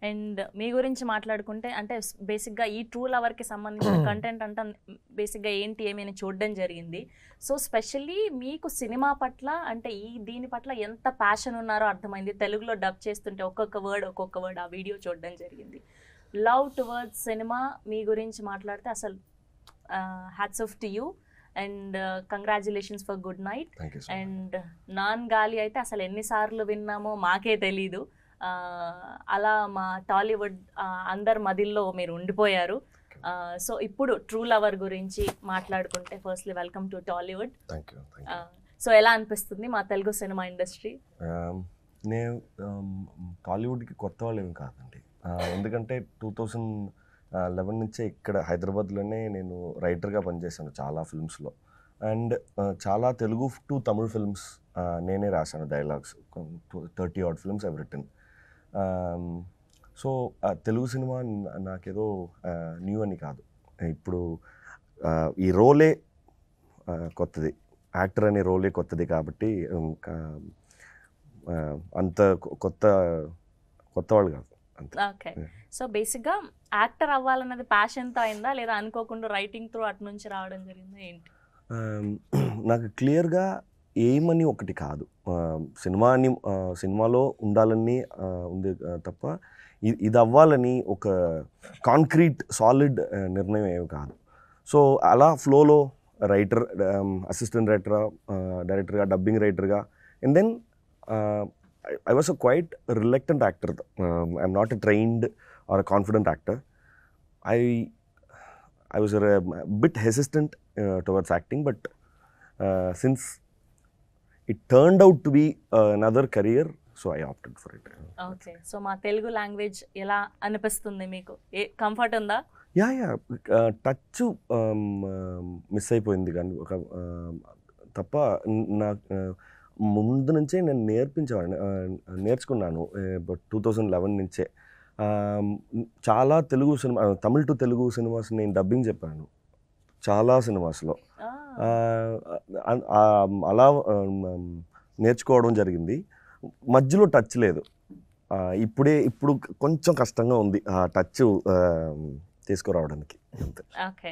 And మీ గురించి మాట్లాడుకుంటే అంటే బేసిక్గా ఈ ట్రూ లవర్కి సంబంధించిన కంటెంట్ అంతా బేసిక్గా ఏంటి ఏమైనా చూడడం జరిగింది. సో స్పెషల్లీ మీకు సినిమా పట్ల అంటే దీని పట్ల ఎంత ప్యాషన్ ఉన్నారో అర్థమైంది. తెలుగులో డబ్ చేస్తుంటే ఒక్కొక్క వర్డ్ ఆ వీడియో చూడడం జరిగింది. లవ్ టువర్డ్స్ సినిమా మీ గురించి మాట్లాడితే అసలు hats off to you and congratulations for good night. And non గాలి అయితే అసలు ఎన్నిసార్లు విన్నామో మాకే తెలీదు. అలా మా టాలీవుడ్ అందరి మదిల్లో మీరు ఉండిపోయారు. సో ఇప్పుడు ట్రూ లవర్ గురించి మాట్లాడుకుంటే firstly welcome to Tollywood. So ఎలా అనిపిస్తుంది మా తెలుగు సినిమా ఇండస్ట్రీ? నేను టాలీవుడ్కి కొత్త వాళ్ళు ఏమి కాదండి, ఎందుకంటే 2011 నుంచే ఇక్కడ హైదరాబాద్లోనే నేను రైటర్గా పనిచేశాను చాలా ఫిల్మ్స్లో. అండ్ చాలా తెలుగు టు తమిళ్ ఫిల్మ్స్ నేనే రాశాను dialogues. 30 odd films I've written. So Telugu cinema నాకేదో న్యూ అని కాదు. ఇప్పుడు ఈ రోలే కొత్తది, యాక్టర్ అనే రోలే కొత్తది కాబట్టి అంత కొత్త వాళ్ళు కాదు. ఓకే. సో బేసిక్గా యాక్టర్ అవ్వాలన్నది ప్యాషన్తో అయిందా లేదా అనుకోకుండా రైటింగ్ త్రూ అటు నుంచి రావడం జరిగిందా ఏంటి? నాకు క్లియర్గా ఏమని ఒకటి కాదు, సినిమాలో ఉండాలని ఉంది తప్ప ఇది అవ్వాలని ఒక కాంక్రీట్ సాలిడ్ నిర్ణయం ఏమి కాదు. సో అలా ఫ్లోలో రైటర్, అసిస్టెంట్ రైటర్గా, డైరెక్టర్గా, డబ్బింగ్ రైటర్గా, and then I was a quite reluctant actor. I'm not a trained or a confident actor. I was a bit hesitant towards acting, but since it turned out to be another career, so I opted for it. Okay. So మా Telugu language ఎలా అనిపిస్తుంది మీకు? Comfort ఉందా? Yeah touch miss అయిపోయింది కానీ ఒక తప్ప ముందు నుంచే నేను నేర్చుకున్నాను 2011 నుంచే. చాలా Telugu cinema, Tamil to Telugu cinemas నేను డబ్బింగ్ చెప్పాను చాలా సినిమాస్లో. అలా నేర్చుకోవడం జరిగింది. మధ్యలో టచ్ లేదు. ఇప్పుడు కొంచెం కష్టంగా ఉంది ఆ టచ్ తీసుకురావడానికి. ఓకే.